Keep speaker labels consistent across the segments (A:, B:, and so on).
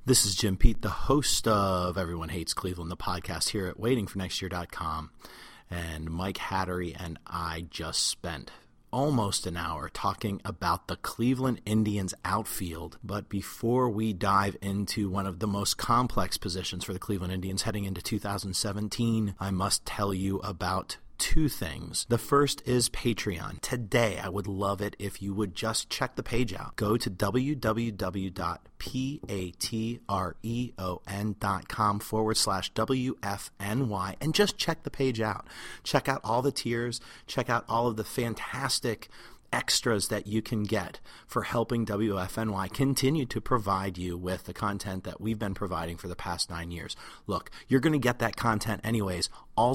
A: This is Jim Pete, the host of Everyone Hates Cleveland, the podcast here at waitingfornextyear.com. And Mike Hattery and I just spent almost an hour talking about the Cleveland Indians outfield. But before we dive into one of the most complex positions for the Cleveland Indians heading into 2017, I must tell you about two things. The first is Patreon. Today, I would love it if you would just check the page out. Go to www.patreon.com/WFNY and just check the page out. Check out all the tiers. Check out all of the fantastic extras that you can get for helping WFNY continue to provide you with the content that we've been providing for the past 9 years. Look, you're going to get that content anyways. All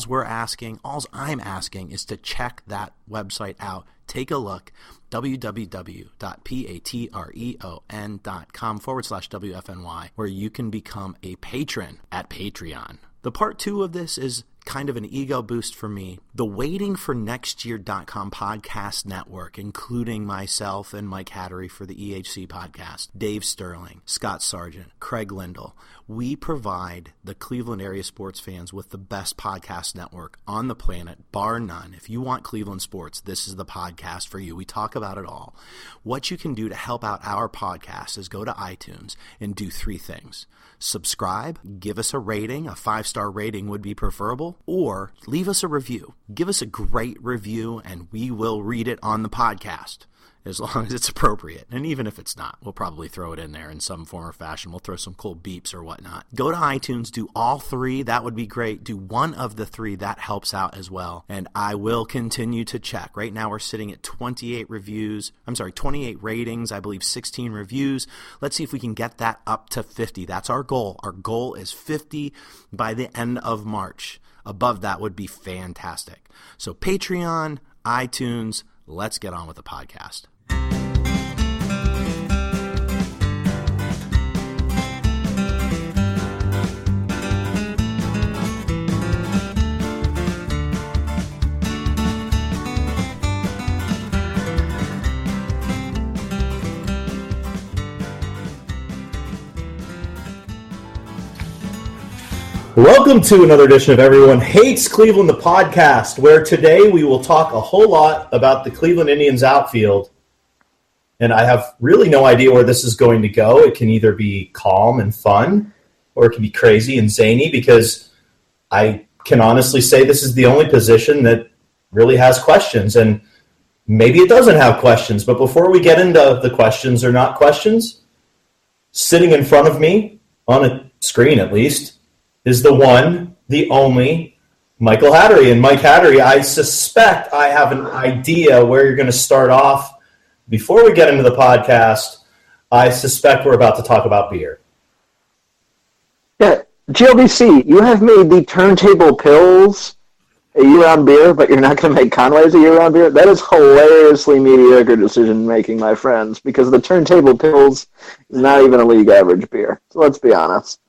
A: I'm asking is to check that website out. Take a look, www.patreon.com/WFNY, where you can become a patron at Patreon. The part two of this is kind of an ego boost for me. The waitingfornextyear.com podcast network, including myself and Mike Hattery for the EHC podcast, Dave Sterling, Scott Sargent, Craig Lindell. We provide the Cleveland area sports fans with the best podcast network on the planet, bar none. If you want Cleveland sports, this is the podcast for you. We talk about it all. What you can do to help out our podcast is go to iTunes and do three things. Subscribe, give us a rating, a 5-star rating would be preferable, or leave us a review. Give us a great review and we will read it on the podcast as long as it's appropriate. And even if it's not, we'll probably throw it in there in some form or fashion. We'll throw some cool beeps or whatnot. Go to iTunes, do all three. That would be great. Do one of the three. That helps out as well. And I will continue to check. Right now we're sitting at 28 ratings, I believe 16 reviews. Let's see if we can get that up to 50. That's our goal. Our goal is 50 by the end of March. Above that would be fantastic. So Patreon, iTunes, let's get on with the podcast.
B: Welcome to another edition of Everyone Hates Cleveland, the podcast, where today we will talk a whole lot about the Cleveland Indians outfield. And I have really no idea where this is going to go. It can either be calm and fun, or it can be crazy and zany, because I can honestly say this is the only position that really has questions. And maybe it doesn't have questions, but before we get into the questions or not questions, sitting in front of me, on a screen at least, is the one, the only, Michael Hattery. And Mike Hattery, I suspect I have an idea where you're going to start off. Before we get into the podcast, I suspect we're about to talk about beer.
C: Yeah, GLBC, you have made the Turntable Pills a year-round beer, but you're not going to make Conway's a year-round beer? That is hilariously mediocre decision-making, my friends, because the Turntable Pills is not even a league average beer. So let's be honest.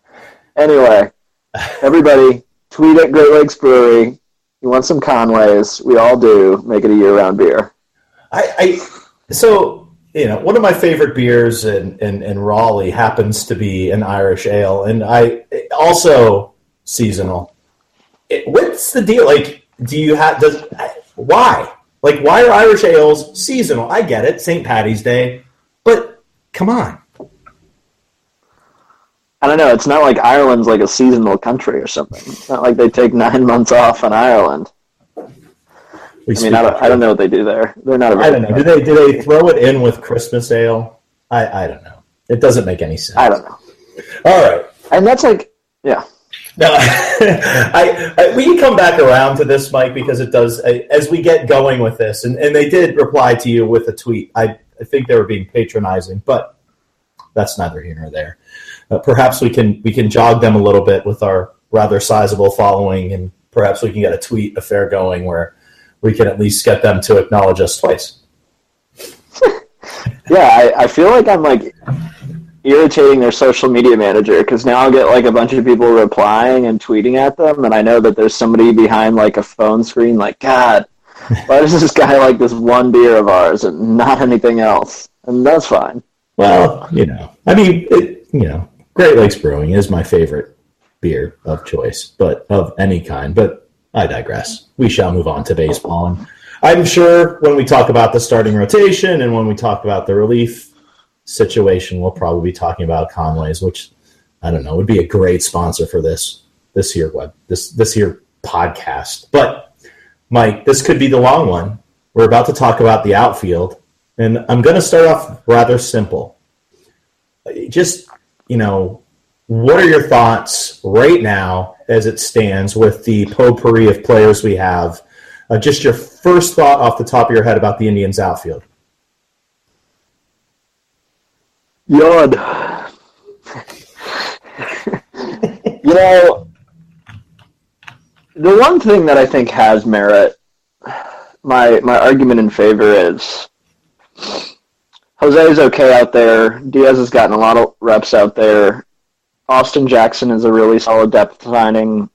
C: Anyway, everybody, tweet at Great Lakes Brewery. You want some Conways? We all do. Make it a year-round beer.
B: So, one of my favorite beers in Raleigh happens to be an Irish ale, and also seasonal. What's the deal? Why? Why are Irish ales seasonal? I get it, St. Paddy's Day, but come on.
C: I don't know. It's not like Ireland's like a seasonal country or something. It's not like they take 9 months off in Ireland. I don't know what they do there. They're not.
B: I don't know. Do they throw it in with Christmas ale? I don't know. It doesn't make any sense.
C: I don't know.
B: All right,
C: and that's yeah.
B: No, we can come back around to this, Mike, because it does as we get going with this. And they did reply to you with a tweet. I think they were being patronizing, but that's neither here nor there. Perhaps we can jog them a little bit with our rather sizable following, and perhaps we can get a tweet affair going where we can at least get them to acknowledge us twice.
C: Yeah, I feel like I'm irritating their social media manager, because now I'll get a bunch of people replying and tweeting at them, and I know that there's somebody behind a phone screen God, why does this guy like this one beer of ours and not anything else? And that's fine.
B: Well, Great Lakes Brewing is my favorite beer of choice, but of any kind. But I digress. We shall move on to baseball. And I'm sure when we talk about the starting rotation and when we talk about the relief situation, we'll probably be talking about Conway's, which I don't know would be a great sponsor for this year podcast. But Mike, this could be the long one. We're about to talk about the outfield, and I'm going to start off rather simple. Just, what are your thoughts right now as it stands with the potpourri of players we have? Just your first thought off the top of your head about the Indians outfield.
C: Yod. The one thing that I think has merit, my argument in favor is Jose's okay out there. Diaz has gotten a lot of reps out there. Austin Jackson is a really solid depth signing.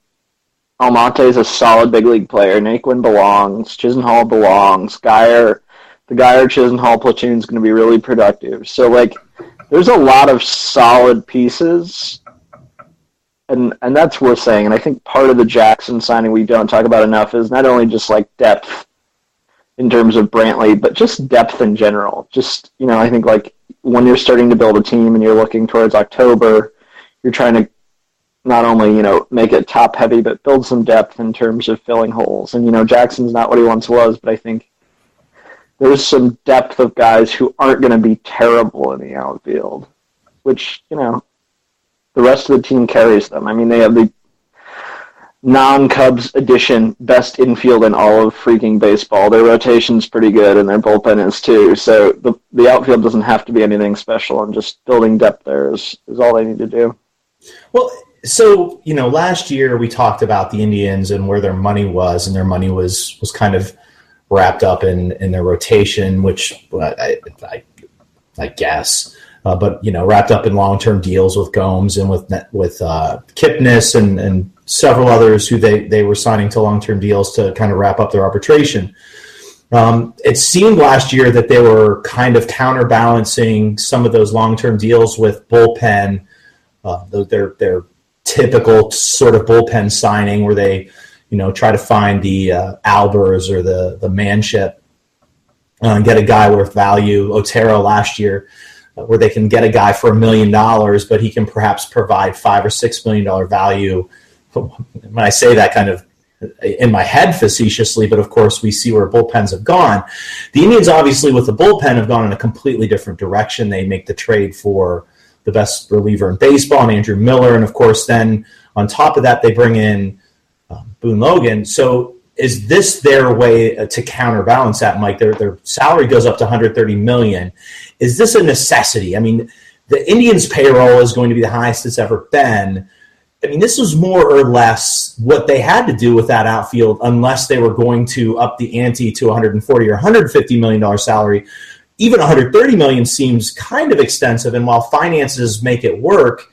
C: Almonte is a solid big league player. Naquin belongs. Chisenhall belongs. The Chisenhall platoon is going to be really productive. So, there's a lot of solid pieces, and that's worth saying. And I think part of the Jackson signing we don't talk about enough is not only just, depth in terms of Brantley, but just depth in general. Just, I think, when you're starting to build a team and you're looking towards October, you're trying to not only, make it top-heavy, but build some depth in terms of filling holes. And, Jackson's not what he once was, but I think there's some depth of guys who aren't going to be terrible in the outfield, which, the rest of the team carries them. I mean, they have the non-Cubs edition best infield in all of freaking baseball. Their rotation's pretty good, and their bullpen is too. So the outfield doesn't have to be anything special, and just building depth there is all they need to do.
B: Well, so, last year we talked about the Indians and where their money was, and their money was kind of wrapped up in their rotation, which I guess, but wrapped up in long-term deals with Gomes and with Kipnis and several others who they were signing to long-term deals to kind of wrap up their arbitration. It seemed last year that they were kind of counterbalancing some of those long-term deals with bullpen, their typical sort of bullpen signing where they try to find the Albers or the Manship and get a guy worth value. Otero last year, where they can get a guy for $1 million, but he can perhaps provide $5 or $6 million value. When I say that, kind of in my head facetiously, but of course we see where bullpens have gone. The Indians, obviously, with the bullpen, have gone in a completely different direction. They make the trade for the best reliever in baseball, and Andrew Miller, and of course then on top of that they bring in Boone Logan. So is this their way to counterbalance that, Mike? Their salary goes up to $130 million. Is this a necessity? I mean, the Indians' payroll is going to be the highest it's ever been. I mean, this was more or less what they had to do with that outfield unless they were going to up the ante to $140 or $150 million salary. Even $130 million seems kind of extensive, and while finances make it work,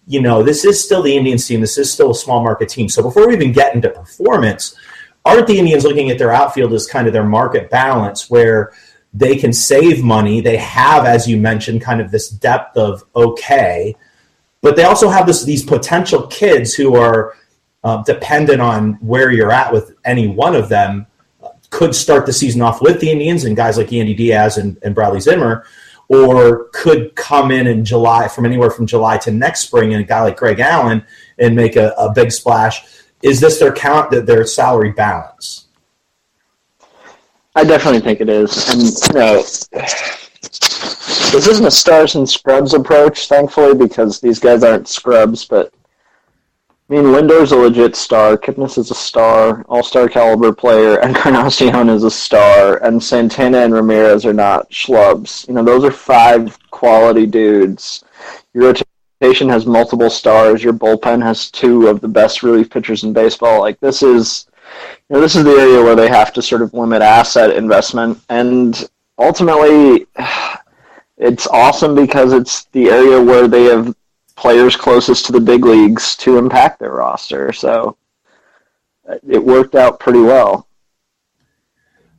B: this is still the Indians team. This is still a small market team. So before we even get into performance, aren't the Indians looking at their outfield as kind of their market balance where they can save money? They have, as you mentioned, kind of this depth of okay, but they also have these potential kids who are dependent on where you're at with any one of them, could start the season off with the Indians and guys like Yandy Diaz and Bradley Zimmer, or could come in July, from anywhere from July to next spring, and a guy like Greg Allen and make a big splash. Is this their salary balance?
C: I definitely think it is. And, this isn't a stars and scrubs approach, thankfully, because these guys aren't scrubs, but Lindor's a legit star, Kipnis is a star, all-star caliber player, and Encarnacion is a star, and Santana and Ramirez are not schlubs. Those are 5 quality dudes. Your rotation has multiple stars. Your bullpen has 2 of the best relief pitchers in baseball. This is the area where they have to sort of limit asset investment, and ultimately, it's awesome because it's the area where they have players closest to the big leagues to impact their roster. So it worked out pretty well.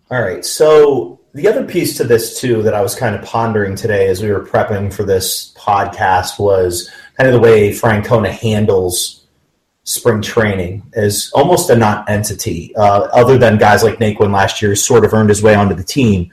B: All right. So the other piece to this, too, that I was kind of pondering today as we were prepping for this podcast was kind of the way Francona handles spring training as almost a non-entity, other than guys like Naquin last year who sort of earned his way onto the team.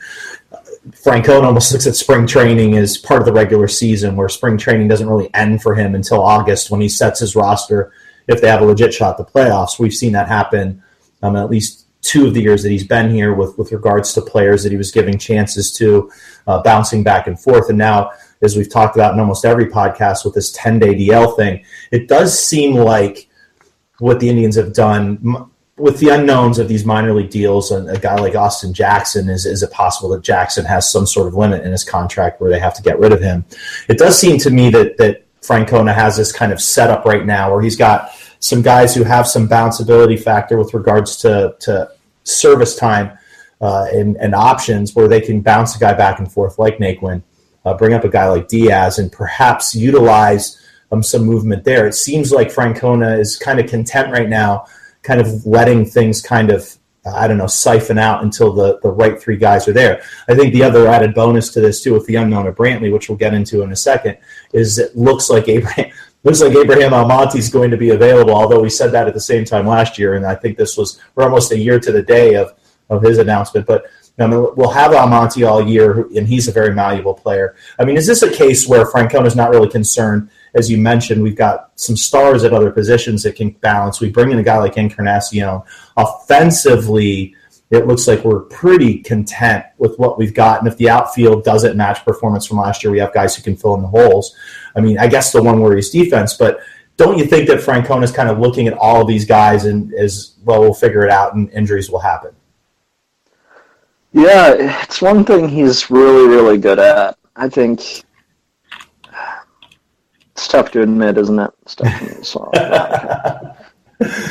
B: Francona almost looks at spring training as part of the regular season, where spring training doesn't really end for him until August when he sets his roster if they have a legit shot at the playoffs. We've seen that happen at least 2 of the years that he's been here with regards to players that he was giving chances to, bouncing back and forth. And now, as we've talked about in almost every podcast with this 10-day DL thing, it does seem like what the Indians have done with the unknowns of these minor league deals, and a guy like Austin Jackson, is it possible that Jackson has some sort of limit in his contract where they have to get rid of him? It does seem to me that Francona has this kind of setup right now where he's got some guys who have some bounceability factor with regards to service time and options, where they can bounce a guy back and forth like Naquin, bring up a guy like Diaz, and perhaps utilize some movement there. It seems like Francona is kind of content right now, kind of letting things kind of, siphon out until the right 3 guys are there. I think the other added bonus to this, too, with the unknown of Brantley, which we'll get into in a second, is it looks like Abraham Almonte is going to be available, although we said that at the same time last year, and I think we're almost a year to the day of his announcement. But we'll have Almonte all year, and he's a very malleable player. I mean, is this a case where Francona's not really concerned? As you mentioned, we've got some stars at other positions that can balance. We bring in a guy like Encarnacion. Offensively, it looks like we're pretty content with what we've got. And if the outfield doesn't match performance from last year, we have guys who can fill in the holes. I mean, I guess the one worry is defense, but don't you think that Francona's kind of looking at all of these guys and as well, we'll figure it out and injuries will happen?
C: Yeah, it's one thing he's really, really good at. I think it's tough to admit, isn't it? It's tough to admit. So,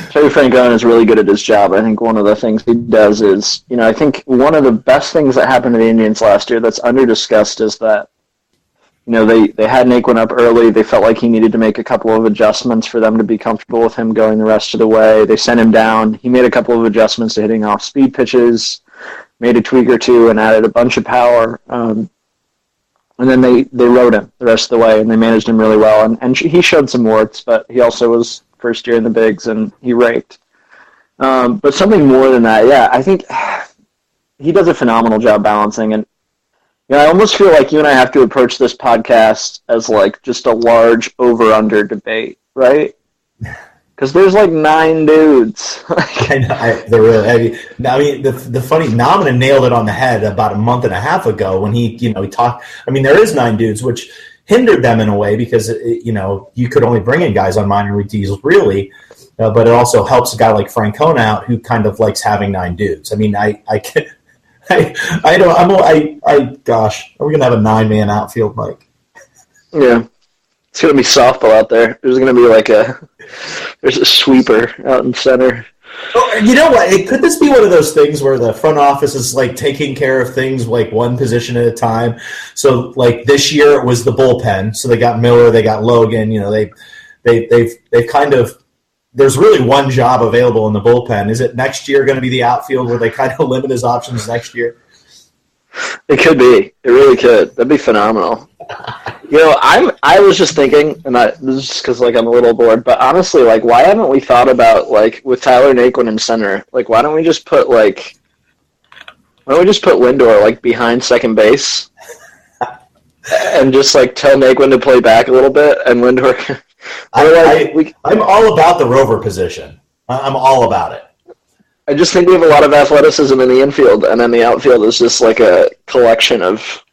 C: Terry Francona is really good at his job. I think one of the things he does is, I think one of the best things that happened to the Indians last year that's under-discussed is that, they had Naquin up early. They felt like he needed to make a couple of adjustments for them to be comfortable with him going the rest of the way. They sent him down. He made a couple of adjustments to hitting off speed pitches, made a tweak or two, and added a bunch of power. And then they rode him the rest of the way, and they managed him really well. And he showed some warts, but he also was first year in the bigs, and he raked. But something more than that, yeah, I think he does a phenomenal job balancing. And I almost feel like you and I have to approach this podcast as like just a large over-under debate, right? Because there's like 9 dudes.
B: I know, they're really. I mean, the funny, Namina nailed it on the head about a month and a half ago when he talked. I mean, there is 9 dudes, which hindered them in a way because you could only bring in guys on minor league deals, really. But it also helps a guy like Francona out who kind of likes having 9 dudes. I mean, gosh, are we gonna have a 9-man outfield, Mike?
C: Yeah. It's going to be softball out there. There's going to be there's a sweeper out in center.
B: Oh, you know what? Could this be one of those things where the front office is like taking care of things like one position at a time? So like this year it was the bullpen. So they got Miller, they got Logan. They've kind of, there's really one job available in the bullpen. Is it next year going to be the outfield where they kind of limit his options next year?
C: It could be. It really could. That'd be phenomenal. I was just thinking, and this is just because I'm a little bored, but honestly, why haven't we thought about with Tyler Naquin in center? Why don't we just put Lindor behind second base, and just tell Naquin to play back a little bit, and Lindor.
B: I'm all about the rover position. I'm all about it.
C: I just think we have a lot of athleticism in the infield, and then the outfield is just a collection of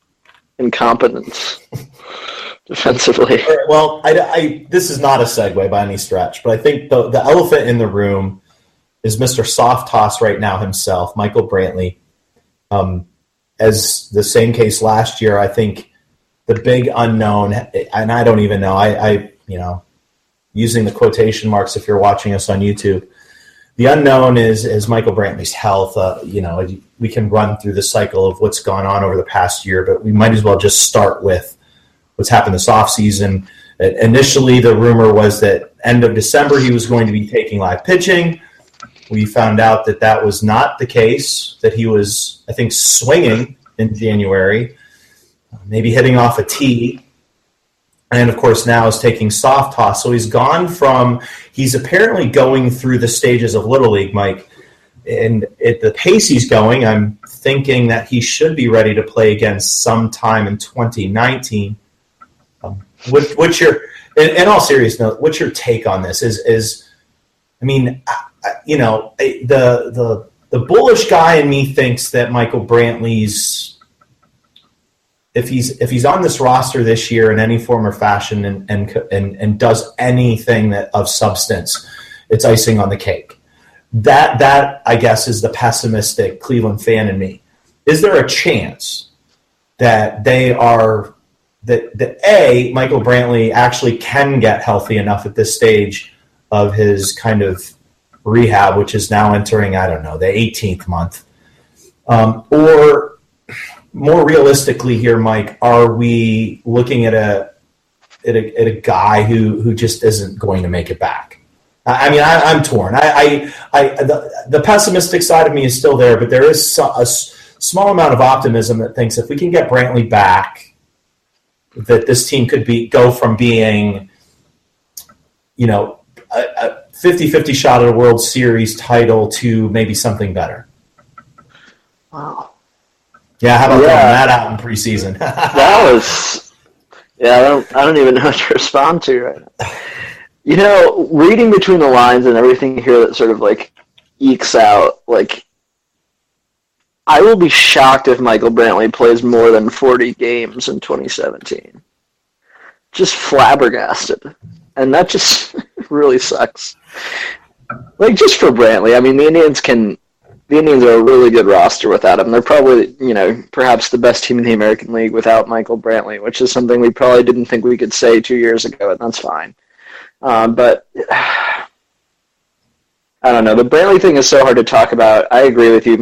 C: incompetence defensively.
B: Well, this is not a segue by any stretch, but I think the elephant in the room is Mr. Soft Toss right now himself, Michael Brantley. As the same case last year, I think the big unknown, and I don't even know, I using the quotation marks if you're watching us on YouTube, the unknown is Michael Brantley's health. We can run through the cycle of what's gone on over the past year, but we might as well just start with what's happened this offseason. Initially, the rumor was that end of December he was going to be taking live pitching. We found out that was not the case, that he was, I think, swinging in January, maybe hitting off a tee. and of course now is taking soft toss. So he's apparently going through the stages of Little League, Mike. And at the pace he's going, I'm thinking that he should be ready to play again sometime in 2019. What's your, in all seriousness, what's your take on this? The bullish guy in me thinks that Michael Brantley's, if he's on this roster this year in any form or fashion and does anything of substance, it's icing on the cake. That I guess is the pessimistic Cleveland fan in me. Is there a chance that Michael Brantley actually can get healthy enough at this stage of his kind of rehab, which is now entering, the 18th month? Or more realistically here, Mike, are we looking at a guy who just isn't going to make it back? I mean, I'm torn. The pessimistic side of me is still there, but there is a small amount of optimism that thinks if we can get Brantley back, that this team could go from being, a 50-50 shot at a World Series title to maybe something better.
C: Wow.
B: Yeah, how about throwing that out in preseason?
C: That was, I don't even know what to respond to right now. Reading between the lines and everything here that sort of ekes out, I will be shocked if Michael Brantley plays more than 40 games in 2017. Just flabbergasted. And that just really sucks. Just for Brantley, I mean, the Indians are a really good roster without him. They're probably, perhaps the best team in the American League without Michael Brantley, which is something we probably didn't think we could say 2 years ago, and that's fine. But I don't know. The Brantley thing is so hard to talk about. I agree with you.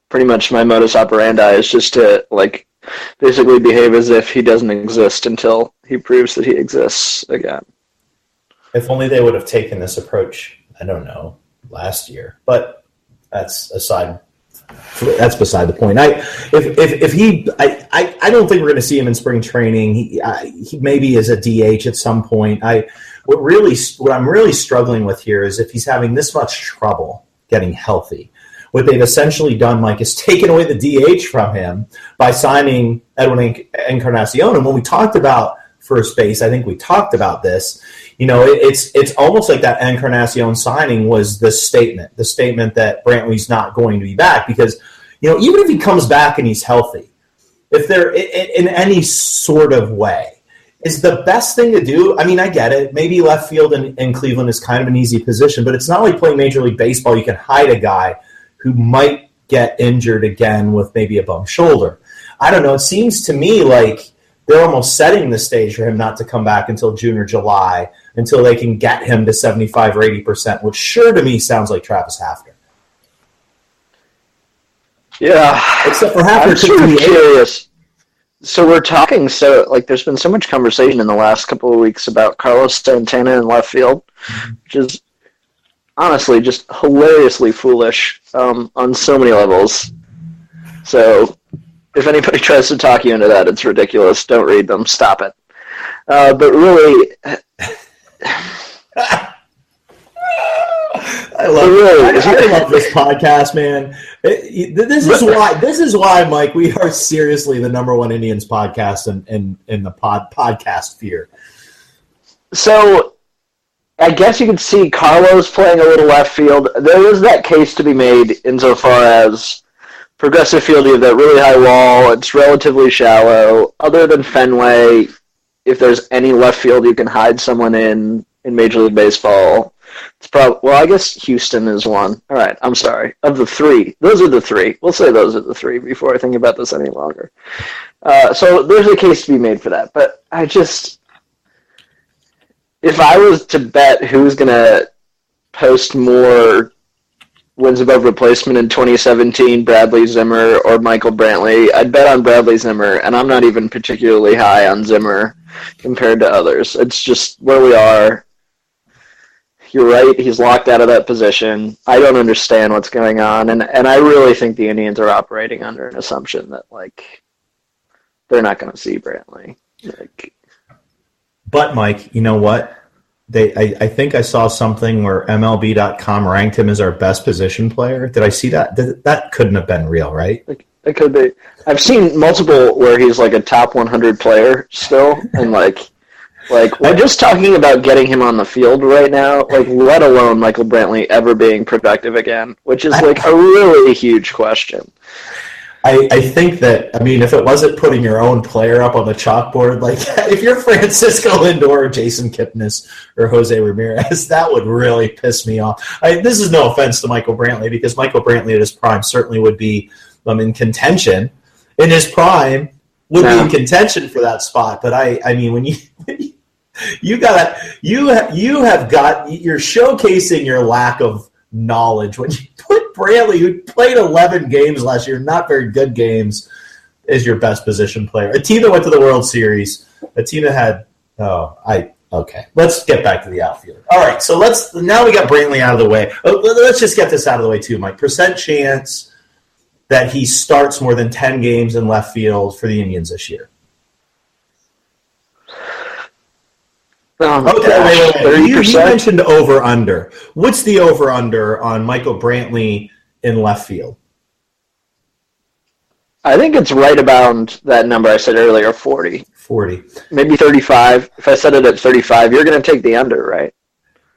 C: Pretty much my modus operandi is just to basically behave as if he doesn't exist until he proves that he exists again.
B: If only they would have taken this approach, last year. But that's beside the point. I don't think we're going to see him in spring training. He maybe is a DH at some point. What I'm really struggling with here is if he's having this much trouble getting healthy, what they've essentially done, Mike, is taken away the DH from him by signing Edwin Encarnacion. And when we talked about first base, I think we talked about this. It's almost like that Encarnacion signing was the statement that Brantley's not going to be back because, even if he comes back and he's healthy, if they're in any sort of way, is the best thing to do. I mean, I get it. Maybe left field in Cleveland is kind of an easy position, but it's not like playing Major League Baseball. You can hide a guy who might get injured again with maybe a bum shoulder. I don't know. It seems to me like they're almost setting the stage for him not to come back until June or July until they can get him to 75 or 80%, which sure to me sounds like Travis Hafner.
C: Yeah.
B: Except for Hafner.
C: I'm sort of curious. So we're talking, there's been so much conversation in the last couple of weeks about Carlos Santana in left field, which is honestly just hilariously foolish on so many levels. So if anybody tries to talk you into that, it's ridiculous. Don't read them. Stop it. But really,
B: I love this podcast, man. This is why, Mike, we are seriously the number one Indians podcast in the podcast sphere.
C: So I guess you could see Carlos playing a little left field. There is that case to be made insofar as progressive field, you have that really high wall. It's relatively shallow. Other than Fenway, if there's any left field you can hide someone in Major League Baseball, it's probably, well, I guess Houston is one. All right, I'm sorry. Of the three, those are the three. We'll say those are the three before I think about this any longer. So there's a case to be made for that. But I just, if I was to bet who's going to post more wins above replacement in 2017, Bradley Zimmer or Michael Brantley, I'd bet on Bradley Zimmer, and I'm not even particularly high on Zimmer compared to others. It's just where we are. You're right, he's locked out of that position. I don't understand what's going on, and I really think the Indians are operating under an assumption that, like, they're not going to see Brantley. Like,
B: But Mike, you know what? I think I saw something where MLB.com ranked him as our best position player. Did I see that? That couldn't have been real, right?
C: It could be. I've seen multiple where he's like a top 100 player still, and like we're just talking about getting him on the field right now, like let alone Michael Brantley ever being productive again, which is like a really huge question.
B: I think that, I mean, if it wasn't putting your own player up on the chalkboard, like if you're Francisco Lindor or Jason Kipnis or Jose Ramirez, that would really piss me off. This is no offense to Michael Brantley, because Michael Brantley at his prime certainly would be in contention. In his prime, would be in contention for that spot. But I mean, when you're showcasing your lack of knowledge when you put Brantley, who played 11 games last year, not very good games, as your best position player. A team that went to the World Series, a team that had okay. Let's get back to the outfield. All right, so now we got Brantley out of the way. Let's just get this out of the way too, Mike. Percent chance that he starts more than 10 games in left field for the Indians this year.
C: Okay,
B: wait. You mentioned over-under. What's the over-under on Michael Brantley in left field?
C: I think it's right about that number I said earlier, 40.
B: 40.
C: Maybe 35. If I said it at 35, you're going to take the under, right?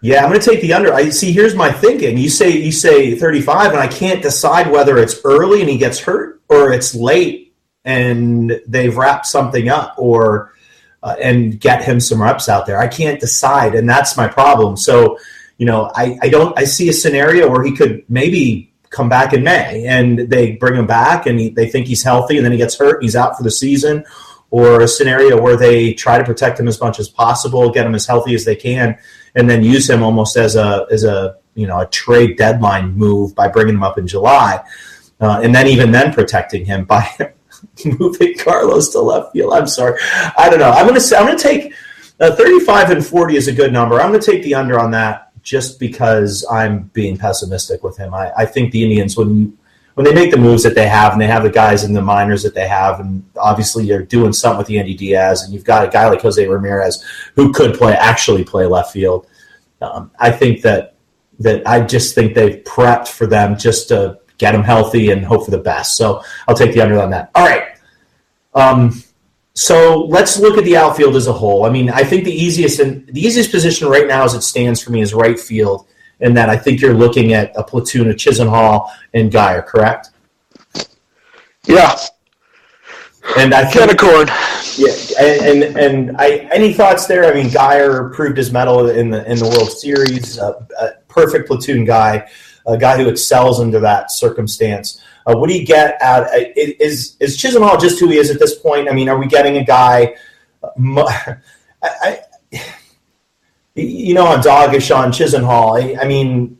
B: Yeah, I'm going to take the under. Here's my thinking. You say 35, and I can't decide whether it's early and he gets hurt or it's late and they've wrapped something up or and get him some reps out there. I can't decide, and that's my problem. So, I see a scenario where he could maybe come back in May, and they bring him back, and they think he's healthy, and then he gets hurt, and he's out for the season, or a scenario where they try to protect him as much as possible, get him as healthy as they can, and then use him almost as a trade deadline move by bringing him up in July, and then even then protecting him by moving Carlos to left field. I'm sorry. I don't know. I'm going to take 35 and 40 is a good number. I'm going to take the under on that just because I'm being pessimistic with him. I think the Indians, when they make the moves that they have, and they have the guys in the minors that they have, and obviously you're doing something with Yandy Diaz, and you've got a guy like Jose Ramirez who could actually play left field. I think that I just think they've prepped for them just to get them healthy and hope for the best. So I'll take the under on that. All right. So let's look at the outfield as a whole. I mean, I think the easiest position right now as it stands for me is right field, and that I think you're looking at a platoon of Chisenhall and Guyer, correct?
C: Yeah.
B: And I
C: think accord.
B: Yeah, and any thoughts there? I mean, Guyer proved his mettle in the World Series. A perfect platoon guy, a guy who excels under that circumstance. What do you get out? Is Chisenhall just who he is at this point? I mean, are we getting a guy? I'm doggish on Chisenhall. I mean,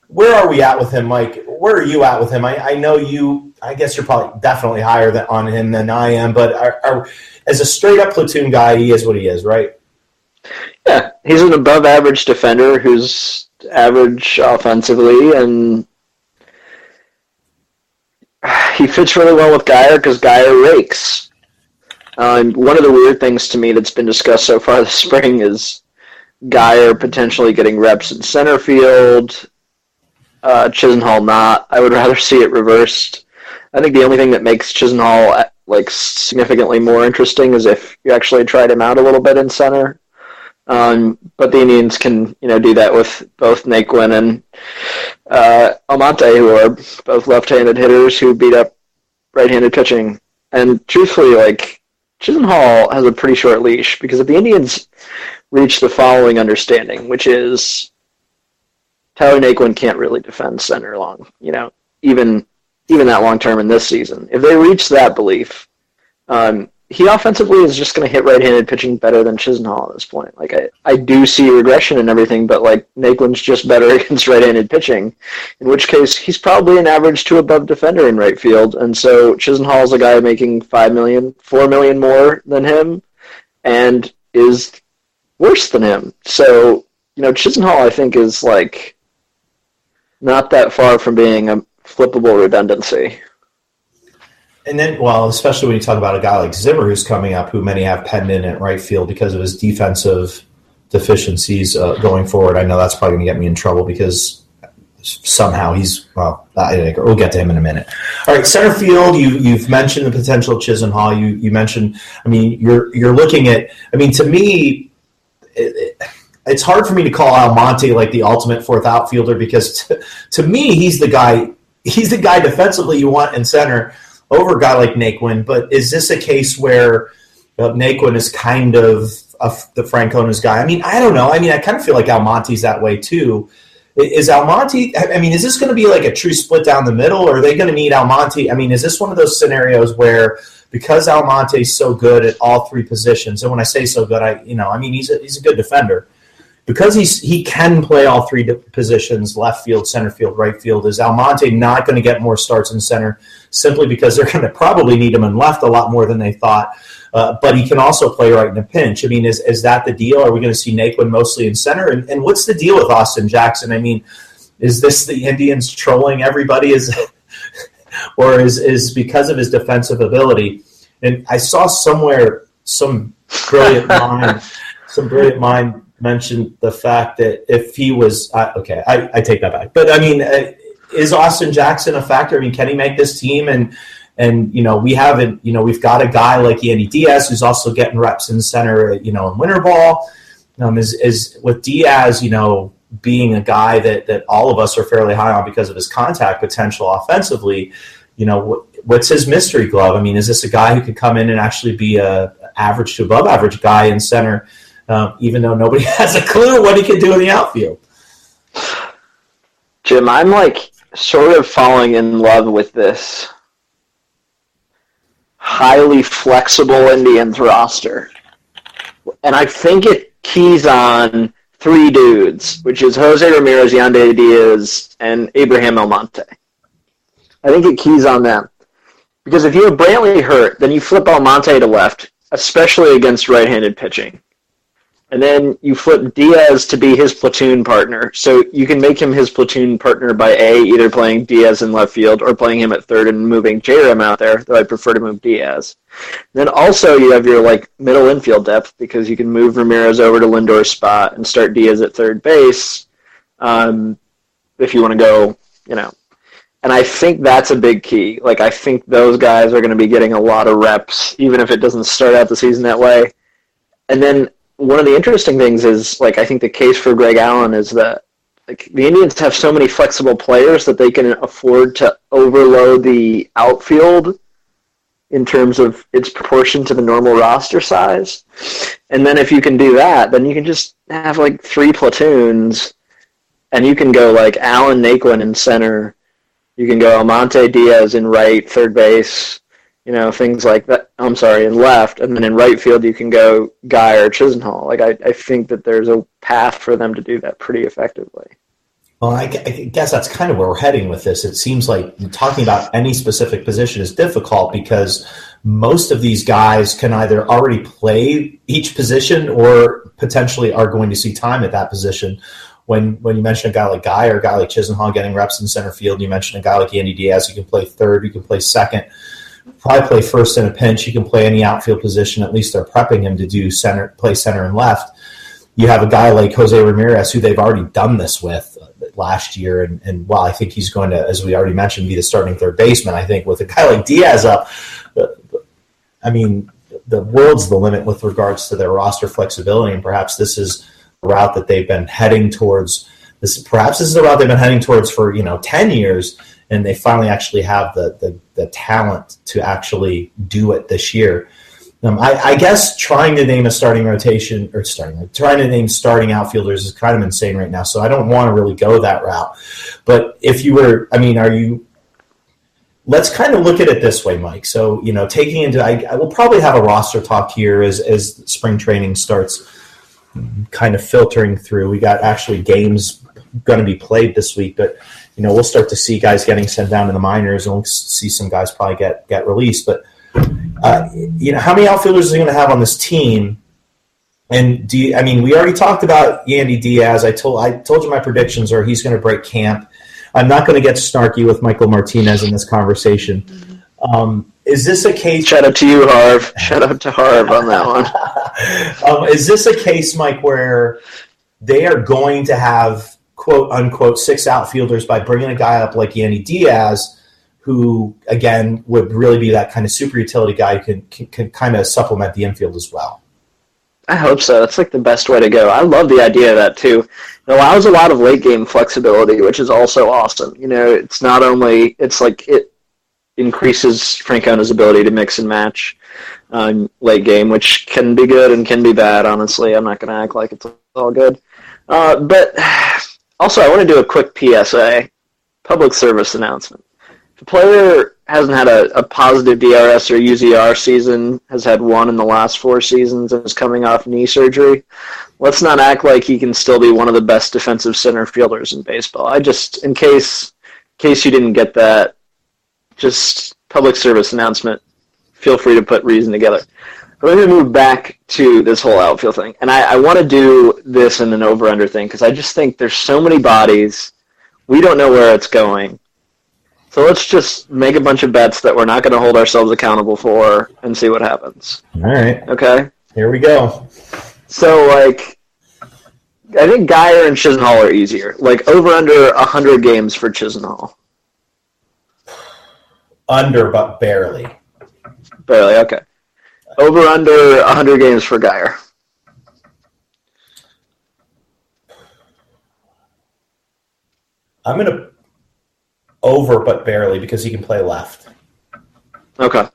B: where are we at with him, Mike? Where are you at with him? I know you. I guess you're probably definitely higher on him than I am. But as a straight up platoon guy, he is what he is, right?
C: Yeah, he's an above average defender who's average offensively, and he fits really well with Guyer because Guyer rakes. One of the weird things to me that's been discussed so far this spring is Guyer potentially getting reps in center field, Chisenhall not. I would rather see it reversed. I think the only thing that makes Chisenhall significantly more interesting is if you actually tried him out a little bit in center. But the Indians can, do that with both Naquin and Almonte, who are both left-handed hitters who beat up right-handed pitching. And truthfully, Chisenhall has a pretty short leash because if the Indians reach the following understanding, which is Tyler Naquin can't really defend center long, even that long term in this season. If they reach that belief, he offensively is just going to hit right-handed pitching better than Chisenhall at this point. I do see regression and everything, but Naquin's just better against right-handed pitching, in which case he's probably an average to above defender in right field. And so Chisenhall's a guy making $4 million more than him, and is worse than him. So, Chisenhall I think is not that far from being a flippable redundancy.
B: And then, well, especially when you talk about a guy like Zimmer who's coming up, who many have penned in at right field because of his defensive deficiencies going forward. I know that's probably going to get me in trouble because somehow we'll get to him in a minute. All right, center field, you've mentioned the potential Chisenhall. You mentioned, I mean, you're looking at, I mean, to me, it's hard for me to call Almonte like the ultimate fourth outfielder because to me, he's the guy defensively you want in center over a guy like Naquin. But is this a case where Naquin is kind of the Francona's guy? I mean, I don't know. I mean, I kind of feel like Almonte's that way too. Is Almonte, I mean, is this going to be like a true split down the middle, or are they going to need Almonte? I mean, is this one of those scenarios where because Almonte's so good at all three positions, and when I say so good, I mean, he's a good defender. Because he can play all three positions, left field, center field, right field, is Almonte not going to get more starts in center simply because they're going to probably need him in left a lot more than they thought? But he can also play right in a pinch. I mean, is that the deal? Are we going to see Naquin mostly in center? And what's the deal with Austin Jackson? I mean, is this the Indians trolling everybody? Or is because of his defensive ability? And I saw somewhere some brilliant mind mentioned the fact that if he was I take that back. But I mean, is Austin Jackson a factor? I mean, can he make this team? And we've got a guy like Yandy Diaz who's also getting reps in center, in winter ball. Is with Diaz, being a guy that all of us are fairly high on because of his contact potential offensively. What's his mystery glove? I mean, is this a guy who could come in and actually be a average to above average guy in center? Even though nobody has a clue what he can do in the outfield.
C: Jim, I'm like sort of falling in love with this highly flexible Indians roster. And I think it keys on three dudes, which is Jose Ramirez, Yandy Diaz, and Abraham Almonte. I think it keys on them. Because if you have Brantley hurt, then you flip Almonte to left, especially against right-handed pitching. And then you flip Diaz to be his platoon partner. So you can make him his platoon partner by either playing Diaz in left field or playing him at third and moving J-Ram out there, though I prefer to move Diaz. Then also you have your middle infield depth because you can move Ramirez over to Lindor's spot and start Diaz at third base if you want to go, And I think that's a big key. I think those guys are going to be getting a lot of reps, even if it doesn't start out the season that way. And then one of the interesting things is, I think the case for Greg Allen is that the Indians have so many flexible players that they can afford to overload the outfield in terms of its proportion to the normal roster size. And then if you can do that, then you can just have three platoons, and you can go Allen, Naquin in center. You can go Almonte, Diaz in right, third base, things like that. I'm sorry, in left, and then in right field you can go Guy or Chisenhall. I think that there's a path for them to do that pretty effectively.
B: Well, I guess that's kind of where we're heading with this. It seems like talking about any specific position is difficult because most of these guys can either already play each position or potentially are going to see time at that position. When you mention a guy like Guy or a guy like Chisenhall getting reps in center field, you mention a guy like Yandy Diaz who can play third, who can play second, probably play first in a pinch. He can play any outfield position. At least they're prepping him to do play center and left. You have a guy like Jose Ramirez who they've already done this with last year. And while I think he's going to, as we already mentioned, be the starting third baseman, I think with a guy like Diaz up, I mean, the world's the limit with regards to their roster flexibility. And perhaps this is the route that they've been heading towards. Perhaps this is the route they've been heading towards for 10 years. And they finally actually have the talent to actually do it this year. I guess trying to name a starting rotation trying to name starting outfielders is kind of insane right now. So I don't want to really go that route. But if you were, let's kind of look at it this way, Mike. So, taking into, I will probably have a roster talk here as spring training starts kind of filtering through. We got actually games going to be played this week, but we'll start to see guys getting sent down to the minors, and we'll see some guys probably get released. But how many outfielders are going to have on this team? And we already talked about Yandy Diaz. I told you my predictions are he's going to break camp. I'm not going to get snarky with Michael Martinez in this conversation. Is this a case?
C: Shout out to you, Harv. Shout out to Harv on that
B: one. Is this a case, Mike, where they are going to have, quote unquote, 6 outfielders by bringing a guy up like Yandy Diaz, who, again, would really be that kind of super utility guy who can kind of supplement the infield as well?
C: I hope so. That's like the best way to go. I love the idea of that too. It allows a lot of late game flexibility, which is also awesome. It's not only it increases Francona's ability to mix and match late game, which can be good and can be bad. Honestly, I'm not going to act like it's all good. But also, I want to do a quick PSA, public service announcement. If a player hasn't had a positive DRS or UZR season, has had one in the last 4 seasons, and is coming off knee surgery, let's not act like he can still be one of the best defensive center fielders in baseball. I just, in case you didn't get that, just public service announcement, feel free to put reason together. We're going to move back to this whole outfield thing, and I want to do this in an over-under thing, because I just think there's so many bodies, we don't know where it's going. So let's just make a bunch of bets that we're not going to hold ourselves accountable for and see what happens.
B: All right.
C: Okay?
B: Here we go.
C: So, I think Geyer and Chisenhall are easier. Over-under 100 games for Chisenhall.
B: Under, but barely.
C: Barely, okay. Over-under 100 games for Geyer.
B: I'm going to over, but barely, because he can play left.
C: Okay.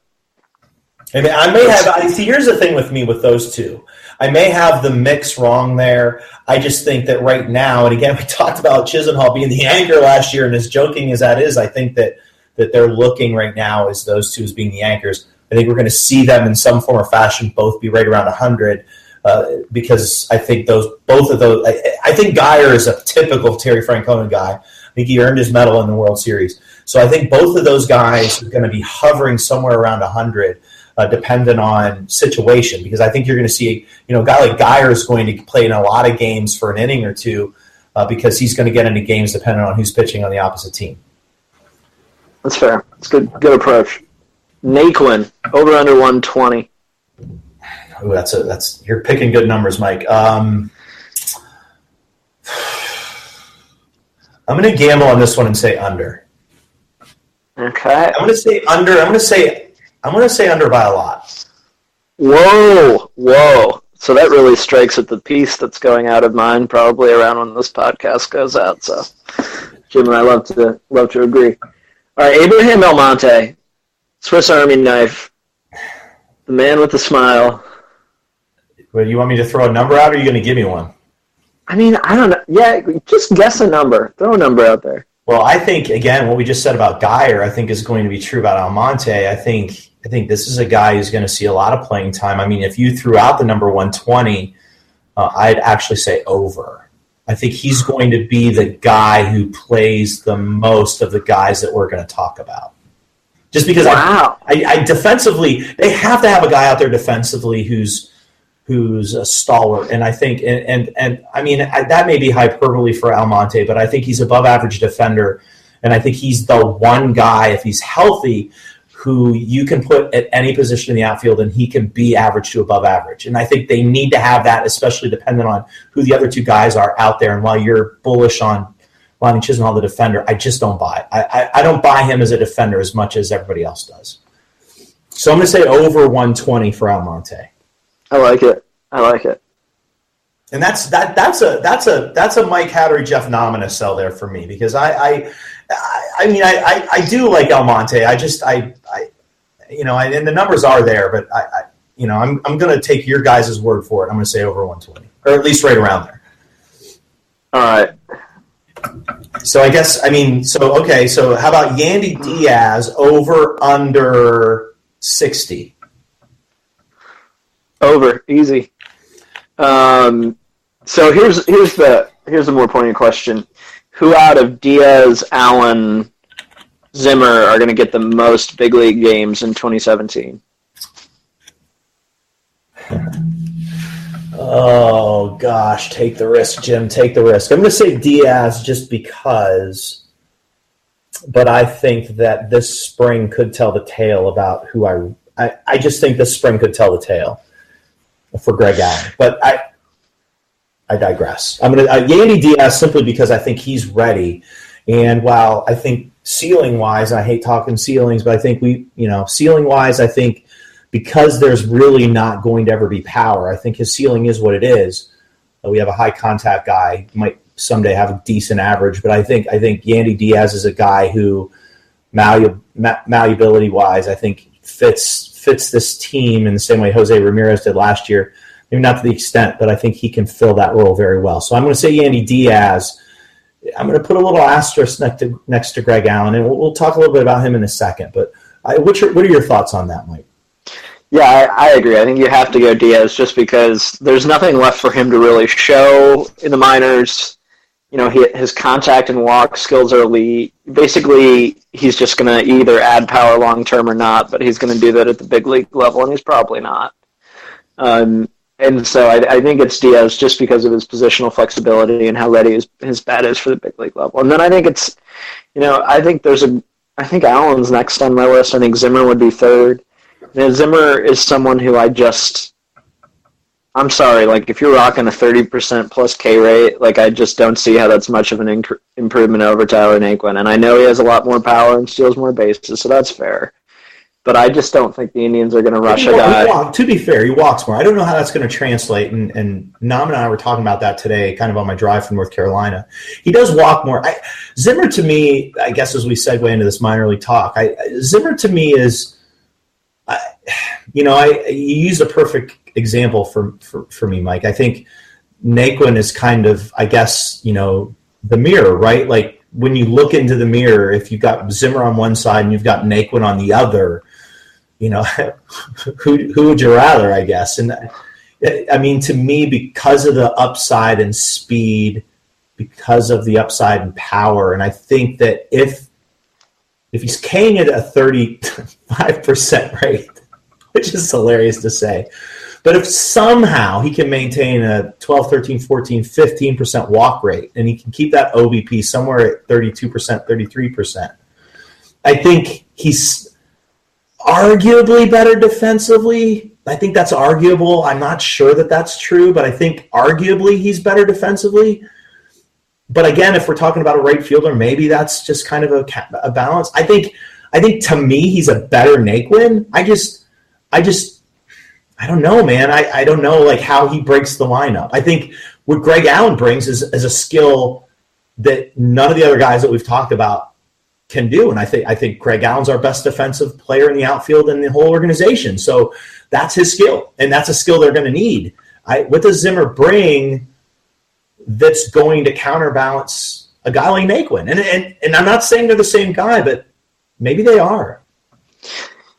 B: And I may have. See, here's the thing with me with those two. I may have the mix wrong there. I just think that right now, and again, we talked about Chisenhall being the anchor last year, and as joking as that is, I think that they're looking right now as those two as being the anchors. I think we're going to see them in some form or fashion both be right around 100, because I think both of those. I think Geyer is a typical Terry Francona guy. I think he earned his medal in the World Series. So I think both of those guys are going to be hovering somewhere around 100, dependent on situation, because I think you're going to see, a guy like Geyer is going to play in a lot of games for an inning or two, because he's going to get into games depending on who's pitching on the opposite team.
C: That's fair. That's good approach. Naquin, over under 120.
B: Ooh, that's you're picking good numbers, Mike. I'm going to gamble on this one and say under.
C: Okay.
B: I'm going to say under. I'm going to say under by a lot.
C: Whoa. So that really strikes at the piece that's going out of mine probably around when this podcast goes out. So Jim and I love to agree. All right, Abraham Almonte, Swiss Army knife, the man with the smile.
B: Well, you want me to throw a number out, or are you going to give me one?
C: I mean, I don't know. Yeah, just guess a number. Throw a number out there.
B: Well, I think, again, what we just said about Geyer, I think is going to be true about Almonte. I think this is a guy who's going to see a lot of playing time. I mean, if you threw out the number 120, I'd actually say over. I think he's going to be the guy who plays the most of the guys that we're going to talk about. Just because I defensively, they have to have a guy out there defensively who's a stalwart, and I think, and I mean, that may be hyperbole for Almonte, but I think he's above average defender, and I think he's the one guy, if he's healthy, who you can put at any position in the outfield, and he can be average to above average. And I think they need to have that, especially dependent on who the other two guys are out there. And while you're bullish on Lonnie Chisenhall, the defender, I just don't buy it. I don't buy him as a defender as much as everybody else does. So I'm going to say over 120 for Almonte.
C: I like it.
B: And that's a Mike Hattery, Jeff Nomina sell there for me, because I do like Almonte. And the numbers are there, but I'm going to take your guys' word for it. I'm going to say over 120, or at least right around there.
C: All right.
B: So so how about Yandy Diaz over under 60?
C: Over, easy. So here's the more poignant question: who out of Diaz, Allen, Zimmer are going to get the most big league games in 2017?
B: Oh gosh, take the risk, Jim. Take the risk. I'm going to say Diaz just because but I think that this spring could tell the tale about who I just think this spring could tell the tale for Greg Allen. But I digress. I'm going to Yandy Diaz simply because I think he's ready. And while I think ceiling-wise, I hate talking ceilings, but I think ceiling-wise, I think because there's really not going to ever be power, I think his ceiling is what it is. We have a high-contact guy, might someday have a decent average, but I think Yandy Diaz is a guy who, malleability-wise, I think fits this team in the same way Jose Ramirez did last year. Maybe not to the extent, but I think he can fill that role very well. So I'm going to say Yandy Diaz. I'm going to put a little asterisk next to Greg Allen, and we'll talk a little bit about him in a second. But what are your thoughts on that, Mike?
C: Yeah, I agree. I think you have to go Diaz just because there's nothing left for him to really show in the minors. His contact and walk skills are elite. Basically, he's just going to either add power long-term or not, but he's going to do that at the big league level, and he's probably not. And so I think it's Diaz just because of his positional flexibility and how ready his bat is for the big league level. And then I think it's, I think Allen's next on my list. I think Zimmer would be third. Zimmer is someone who I'm sorry, if you're rocking a 30% plus K rate, I just don't see how that's much of an improvement over Tyler Naquin. And I know he has a lot more power and steals more bases, so that's fair. But I just don't think the Indians are going to rush a guy.
B: To be fair, he walks more. I don't know how that's going to translate, and Nam and I were talking about that today, kind of on my drive from North Carolina. He does walk more. Zimmer, to me, I guess as we segue into this minor league talk, Zimmer to me is, you used a perfect example for me, Mike. I think Naquin is kind of, I guess, the mirror, right? When you look into the mirror, if you've got Zimmer on one side and you've got Naquin on the other, who would you rather, I guess? And I mean, to me, because of the upside and speed, because of the upside and power, and I think that if he's K'ing it at a 35% rate, which is hilarious to say, but if somehow he can maintain a 12, 13, 14, 15% walk rate, and he can keep that OBP somewhere at 32%, 33%, I think he's arguably better defensively. I think that's arguable. I'm not sure that that's true, but I think arguably he's better defensively. But again, if we're talking about a right fielder, maybe that's just kind of a balance. I think to me, he's a better Naquin. I don't know, man. I don't know how he breaks the lineup. I think what Greg Allen brings is a skill that none of the other guys that we've talked about can do. And I think Greg Allen's our best defensive player in the outfield in the whole organization. So that's his skill, and that's a skill they're going to need. What does Zimmer bring that's going to counterbalance a guy like Naquin? And I'm not saying they're the same guy, but maybe they are.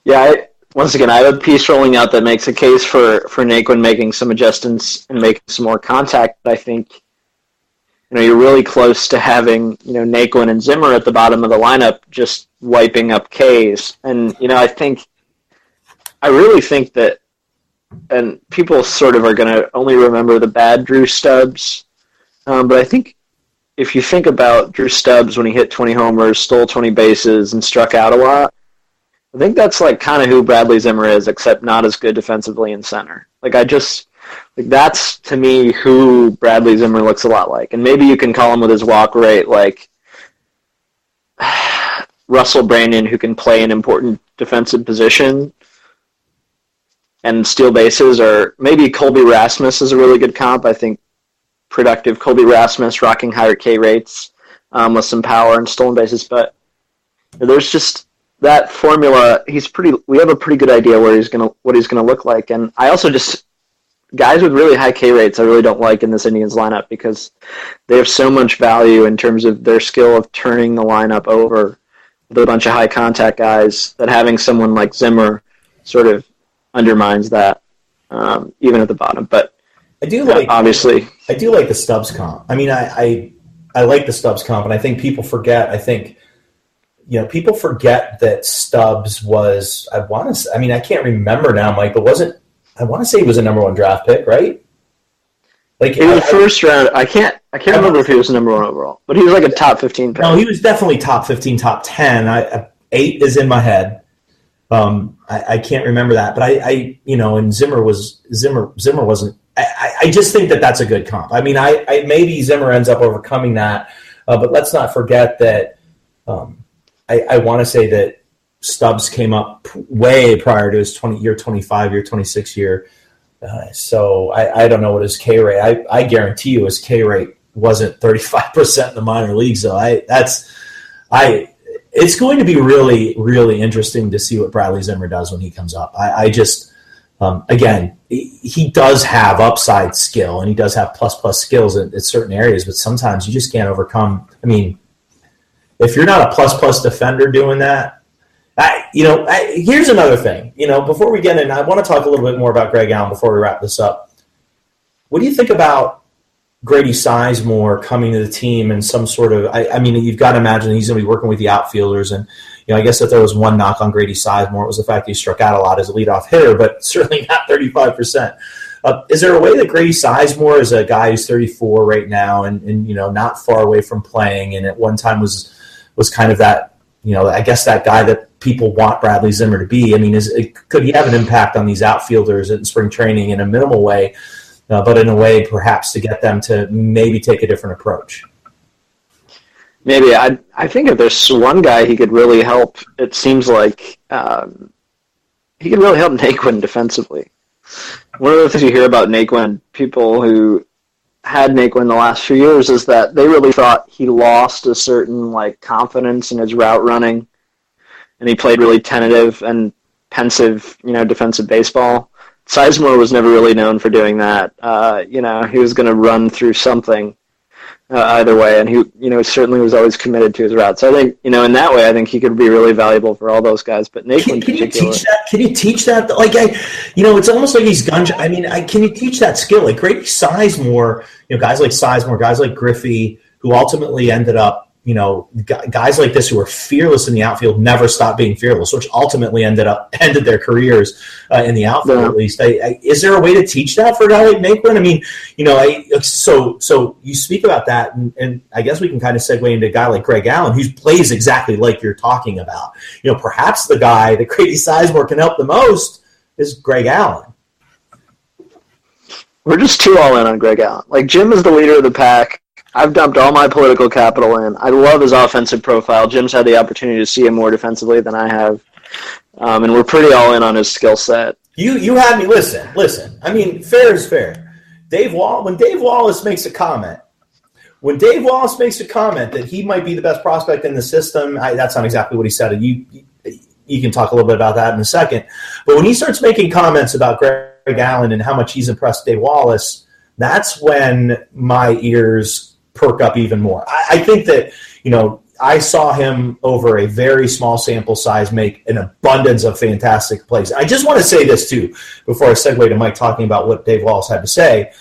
C: Yeah, once again, I have a piece rolling out that makes a case for Naquin making some adjustments and making some more contact. But I think you're really close to having Naquin and Zimmer at the bottom of the lineup just wiping up Ks. And I really think that, and people sort of are going to only remember the bad Drew Stubbs, but I think if you think about Drew Stubbs when he hit 20 homers, stole 20 bases, and struck out a lot, I think that's kind of who Bradley Zimmer is, except not as good defensively in center. That's to me who Bradley Zimmer looks a lot like. And maybe you can call him with his walk rate Russell Brandon, who can play an important defensive position and steal bases, or maybe Colby Rasmus is a really good comp. I think productive Colby Rasmus rocking higher K rates with some power and stolen bases. But there's just that formula. We have a pretty good idea what he's gonna look like. And I also just, guys with really high K rates I really don't like in this Indians lineup because they have so much value in terms of their skill of turning the lineup over with a bunch of high contact guys, that having someone like Zimmer sort of undermines that, even at the bottom. But
B: I do like the Stubbs comp. I mean, I like the Stubbs comp, and I think people forget. People forget that Stubbs was. I can't remember now, Mike, but I want to say he was a number one draft pick, right? Like
C: in the first round, I can't remember if he was number 1 overall, but he was like a top 15 pick.
B: No, he was definitely top 15, top 10. 8 is in my head. I can't remember that, but and Zimmer wasn't. I just think that that's a good comp. I mean, maybe Zimmer ends up overcoming that, but let's not forget that. I want to say that Stubbs came up way prior to his 25 year, 26 year. So I don't know what his K rate. I guarantee you his K rate wasn't 35% in the minor leagues. So it's going to be really, really interesting to see what Bradley Zimmer does when he comes up. I just again, he does have upside skill and he does have plus skills at certain areas, but sometimes you just can't overcome. I mean, if you're not a plus defender doing that. Here's another thing. Before we get in, I want to talk a little bit more about Greg Allen before we wrap this up. What do you think about Grady Sizemore coming to the team and some sort of? I mean, you've got to imagine he's going to be working with the outfielders, and I guess if there was one knock on Grady Sizemore, it was the fact that he struck out a lot as a leadoff hitter, but certainly not 35%. Is there a way that Grady Sizemore is a guy who's 34 right now and not far away from playing, and at one time was kind of that, I guess that guy that people want Bradley Zimmer to be? I mean, could he have an impact on these outfielders in spring training in a minimal way, but in a way perhaps to get them to maybe take a different approach?
C: Maybe. I think if there's one guy he could really help, it seems like he could really help Naquin defensively. One of the things you hear about Naquin, people who had Naquin the last few years, is that they really thought he lost a certain confidence in his route running, and he played really tentative and pensive, defensive baseball. Sizemore was never really known for doing that. He was going to run through something either way, and he, certainly was always committed to his route. So I think, in that way, I think he could be really valuable for all those guys. But Naquin,
B: can you teach that? Can you teach that? It's almost like he's gun. I mean, can you teach that skill? Like Grady Sizemore, guys like Sizemore, guys like Griffey, who ultimately ended up. Guys like this who are fearless in the outfield never stopped being fearless, which ultimately ended their careers in the outfield. Yeah. At least, is there a way to teach that for a guy like Naquin? I mean, so you speak about that, and I guess we can kind of segue into a guy like Greg Allen, who plays exactly like you're talking about. Perhaps the guy that Grady Sizemore can help the most is Greg Allen.
C: We're just too all in on Greg Allen. Jim is the leader of the pack. I've dumped all my political capital in. I love his offensive profile. Jim's had the opportunity to see him more defensively than I have. And we're pretty all in on his skill set.
B: You had me. Listen. I mean, fair is fair. When Dave Wallace makes a comment that he might be the best prospect in the system, that's not exactly what he said. You can talk a little bit about that in a second. But when he starts making comments about Greg Allen and how much he's impressed Dave Wallace, that's when my ears perk up even more. I think that, I saw him over a very small sample size make an abundance of fantastic plays. I just want to say this, too, before I segue to Mike talking about what Dave Wallace had to say.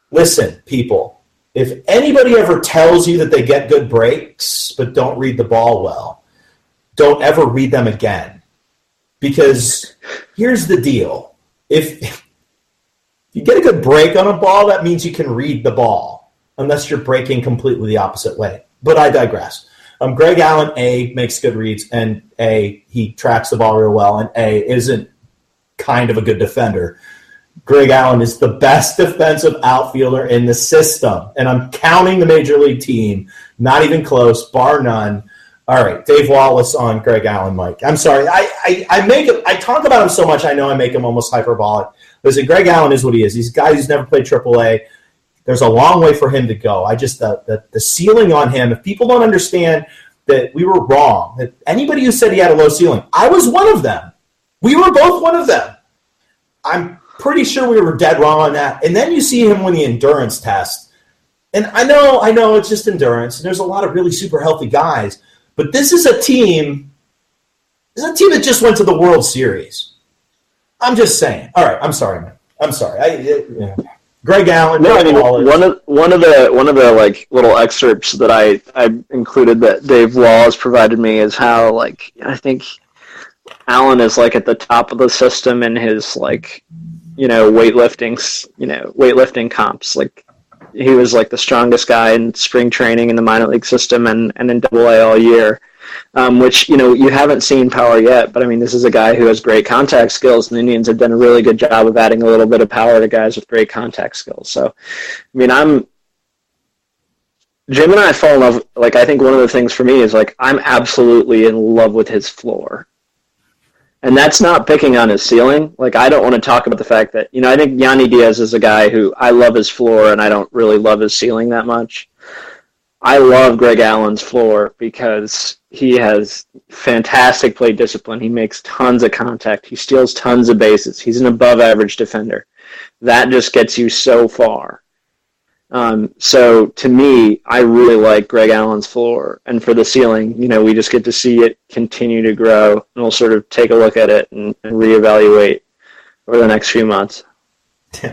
B: Listen, people, if anybody ever tells you that they get good breaks but don't read the ball well, don't ever read them again. Because here's the deal. If you get a good break on a ball, that means you can read the ball, unless you're breaking completely the opposite way. But I digress. Greg Allen, A, makes good reads, and A, he tracks the ball real well, and A, isn't kind of a good defender. Greg Allen is the best defensive outfielder in the system, and I'm counting the Major League team, not even close, bar none. All right, Dave Wallace on Greg Allen, Mike. I'm sorry. I talk about him so much, I know I make him almost hyperbolic. Listen, Greg Allen is what he is. He's a guy who's never played AAA. There's a long way for him to go. The ceiling on him, if people don't understand that we were wrong, that anybody who said he had a low ceiling, I was one of them. We were both one of them. I'm pretty sure we were dead wrong on that. And then you see him win the endurance test. And I know it's just endurance, and there's a lot of really super healthy guys. But this is a team that just went to the World Series. I'm just saying. All right, I'm sorry, man. I'm sorry. Greg Allen.
C: No, I mean one of the little excerpts that I included that Dave Wallace provided me is how I think Allen is at the top of the system in his weightlifting comps. Like, he was like the strongest guy in spring training in the minor league system and in Double-A all year, which, you haven't seen power yet. But, I mean, this is a guy who has great contact skills, and the Indians have done a really good job of adding a little bit of power to guys with great contact skills. So, I mean, Jim and I fall in love. Like, I think one of the things for me is, like, I'm absolutely in love with his floor. And that's not picking on his ceiling. Like, I don't want to talk about the fact that, I think Yandy Diaz is a guy who I love his floor and I don't really love his ceiling that much. I love Greg Allen's floor because he has fantastic plate discipline. He makes tons of contact. He steals tons of bases. He's an above-average defender. That just gets you so far. So to me, I really like Greg Allen's floor, and for the ceiling, we just get to see it continue to grow, and we'll sort of take a look at it and reevaluate over the next few months.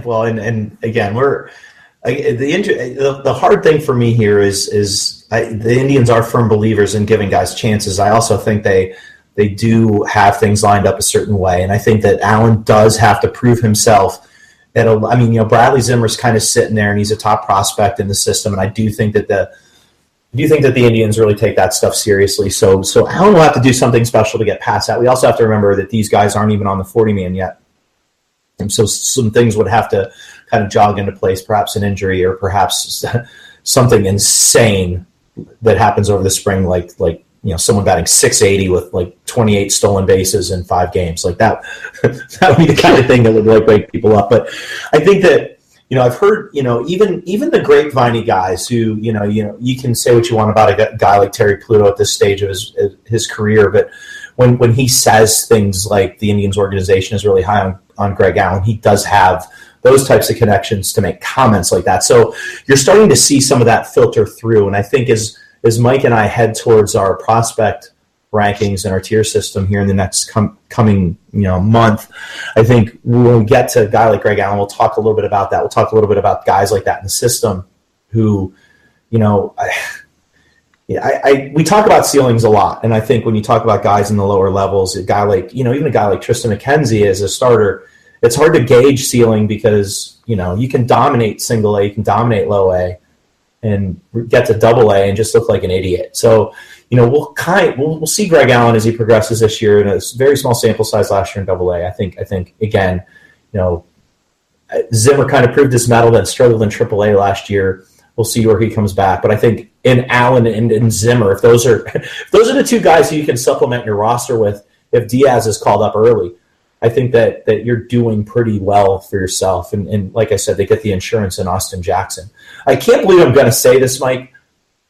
B: Well, and again, the hard thing for me here is the Indians are firm believers in giving guys chances. I also think they do have things lined up a certain way, and I think that Allen does have to prove himself. Bradley Zimmer's kind of sitting there, and he's a top prospect in the system, and I do think that the Indians really take that stuff seriously. So Allen will have to do something special to get past that. We also have to remember that these guys aren't even on the 40-man yet, and so some things would have to kind of jog into place, perhaps an injury or perhaps something insane that happens over the spring, like someone batting .680 with like 28 stolen bases in 5 games. Like that would be the kind of thing that would like wake people up. But I think that, I've heard, even the grapeviney guys who, you can say what you want about a guy like Terry Pluto at this stage of his career, but when he says things like the Indians organization is really high on Greg Allen, he does have those types of connections to make comments like that. So you're starting to see some of that filter through. And I think as Mike and I head towards our prospect rankings and our tier system here in the next coming month, I think when we get to a guy like Greg Allen, we'll talk a little bit about that. We'll talk a little bit about guys like that in the system who, we talk about ceilings a lot. And I think when you talk about guys in the lower levels, a guy like, even a guy like Tristan McKenzie as a starter, it's hard to gauge ceiling because, you can dominate single A, you can dominate low A, and get to Double-A and just look like an idiot. So, we'll see Greg Allen as he progresses this year in a very small sample size last year in Double-A. I think again, Zimmer kind of proved his mettle and struggled in Triple-A last year. We'll see where he comes back. But I think in Allen and in Zimmer, if those are the two guys who you can supplement your roster with, if Diaz is called up early, I think that you're doing pretty well for yourself. And like I said, they get the insurance in Austin Jackson. I can't believe I'm going to say this, Mike.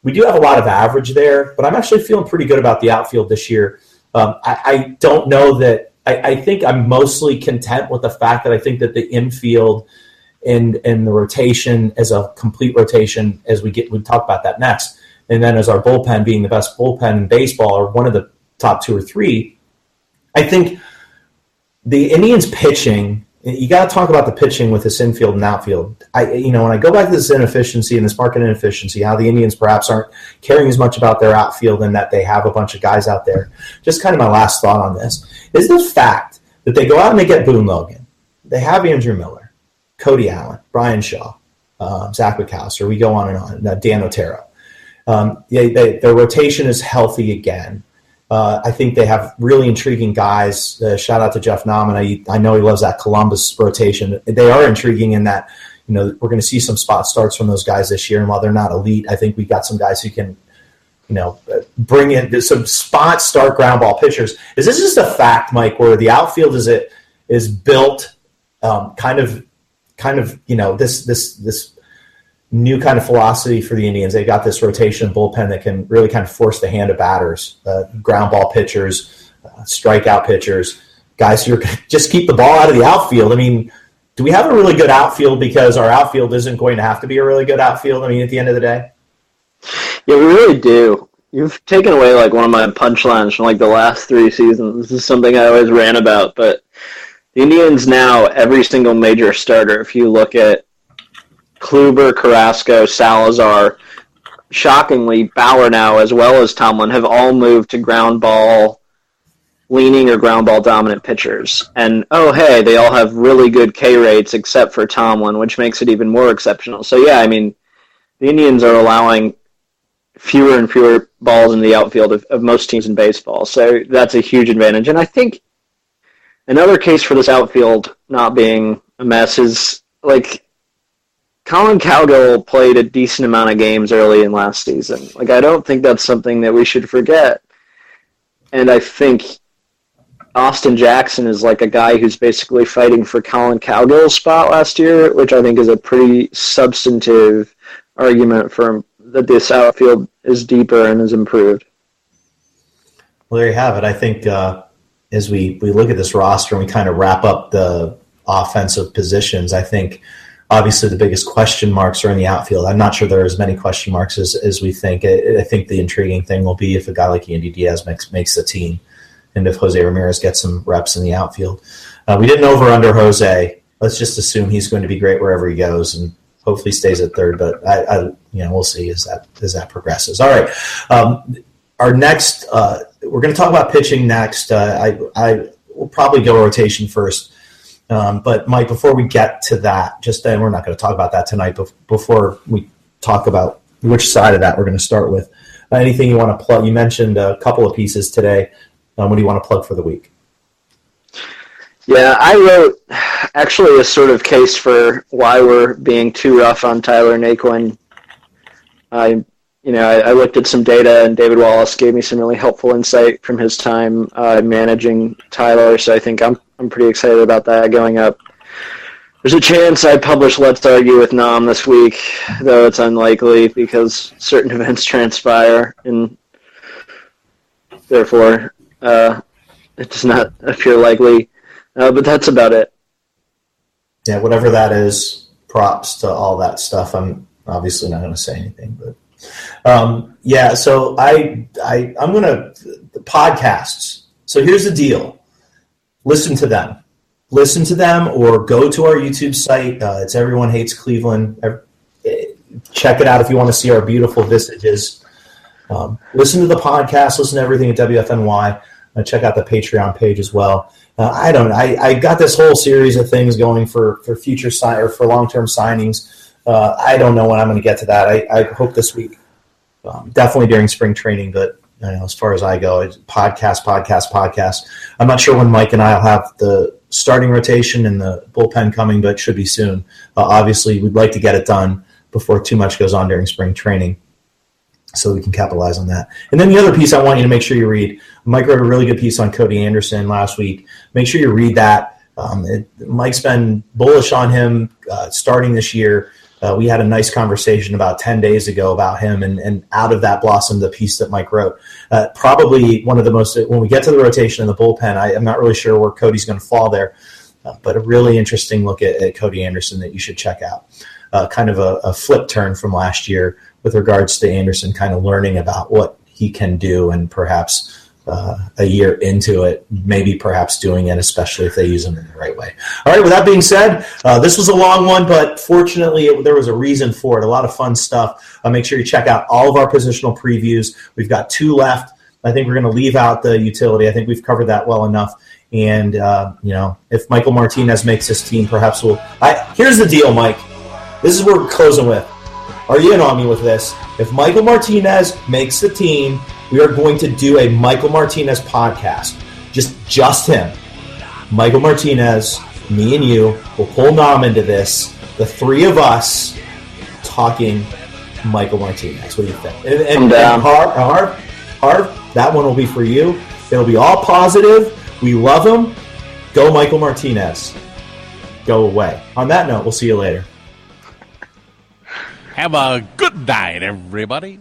B: We do have a lot of average there, but I'm actually feeling pretty good about the outfield this year. I don't know that – I think I'm mostly content with the fact that I think that the infield and the rotation as a complete rotation, as we talk about that next, and then as our bullpen being the best bullpen in baseball or one of the top 2 or 3, I think – the Indians pitching, you got to talk about the pitching with this infield and outfield. When I go back to this inefficiency and this market inefficiency, how the Indians perhaps aren't caring as much about their outfield and that they have a bunch of guys out there. Just kind of my last thought on this is the fact that they go out and they get Boone Logan. They have Andrew Miller, Cody Allen, Brian Shaw, Zach McAllister. We go on and on. Dan Otero. Their rotation is healthy again. I think they have really intriguing guys. Shout out to Jeff Nauman. I know he loves that Columbus rotation. They are intriguing in that, we're going to see some spot starts from those guys this year. And while they're not elite, I think we've got some guys who can, bring in some spot start ground ball pitchers. Is this just a fact, Mike, where the outfield is built kind of this new kind of philosophy for the Indians? They got this rotation bullpen that can really kind of force the hand of batters, ground ball pitchers, strikeout pitchers, guys who just keep the ball out of the outfield. I mean, do we have a really good outfield because our outfield isn't going to have to be a really good outfield? I mean, at the end of the day?
C: Yeah, we really do. You've taken away like one of my punchlines from like the last 3 seasons. This is something I always ran about, but the Indians now, every single major starter, if you look at Kluber, Carrasco, Salazar, shockingly, Bauer now, as well as Tomlin, have all moved to ground ball leaning or ground ball dominant pitchers. And, oh, hey, they all have really good K rates except for Tomlin, which makes it even more exceptional. So, yeah, I mean, the Indians are allowing fewer and fewer balls in the outfield of most teams in baseball. So that's a huge advantage. And I think another case for this outfield not being a mess is, like, Colin Cowgill played a decent amount of games early in last season. Like, I don't think that's something that we should forget. And I think Austin Jackson is like a guy who's basically fighting for Colin Cowgill's spot last year, which I think is a pretty substantive argument for him that this outfield is deeper and has improved.
B: Well, there you have it. I think as we look at this roster and we kind of wrap up the offensive positions, I think obviously the biggest question marks are in the outfield. I'm not sure there are as many question marks as we think. I think the intriguing thing will be if a guy like Yandy Diaz makes the team and if Jose Ramirez gets some reps in the outfield. We didn't over-under Jose. Let's just assume he's going to be great wherever he goes and hopefully stays at third, but we'll see as that progresses. All right. Our next, we're going to talk about pitching next. I will probably go rotation first. But Mike, before we get to that, and we're not going to talk about that tonight, but before we talk about which side of that we're going to start with, anything you want to plug? You mentioned a couple of pieces today. What do you want to plug for the week?
C: Yeah, I wrote actually a sort of case for why we're being too rough on Tyler Naquin. I looked at some data, and David Wallace gave me some really helpful insight from his time managing Tyler. So I think I'm pretty excited about that going up. There's a chance I publish Let's Argue with Nam this week, though it's unlikely because certain events transpire, and therefore it does not appear likely. But that's about it.
B: Yeah, whatever that is, props to all that stuff. I'm obviously not going to say anything, but so I'm going to the podcasts. So here's the deal. Listen to them, or go to our YouTube site. It's Everyone Hates Cleveland. Check it out if you want to see our beautiful visages. Listen to the podcast. Listen to everything at WFNY. Check out the Patreon page as well. I got this whole series of things going for future or for long-term signings. I don't know when I'm going to get to that. I hope this week, definitely during spring training. But as far as I go, it's podcast. I'm not sure when Mike and I will have the starting rotation and the bullpen coming, but it should be soon. Obviously, we'd like to get it done before too much goes on during spring training, so we can capitalize on that. And then the other piece I want you to make sure you read. Mike wrote a really good piece on Cody Anderson last week. Make sure you read that. Mike's been bullish on him starting this year. We had a nice conversation about 10 days ago about him, and out of that blossomed the piece that Mike wrote. Probably one of the most, when we get to the rotation in the bullpen, I'm not really sure where Cody's going to fall there, but a really interesting look at Cody Anderson that you should check out. Kind of a flip turn from last year with regards to Anderson kind of learning about what he can do, and perhaps a year into it, maybe perhaps doing it, especially if they use him in the right way. All right, with that being said, this was a long one, but fortunately there was a reason for it. A lot of fun stuff. Make sure you check out all of our positional previews. We've got 2 left. I think we're going to leave out the utility. I think we've covered that well enough. And, if Michael Martinez makes this team, perhaps here's the deal, Mike. This is what we're closing with. Are you in on me with this? If Michael Martinez makes the team, we are going to do a Michael Martinez podcast. Just him. Michael Martinez, me and you, will pull Nam into this. The 3 of us talking Michael Martinez. What do you think? And Harv, that one will be for you. It'll be all positive. We love him. Go Michael Martinez. Go away. On that note, we'll see you later.
D: Have a good night, everybody.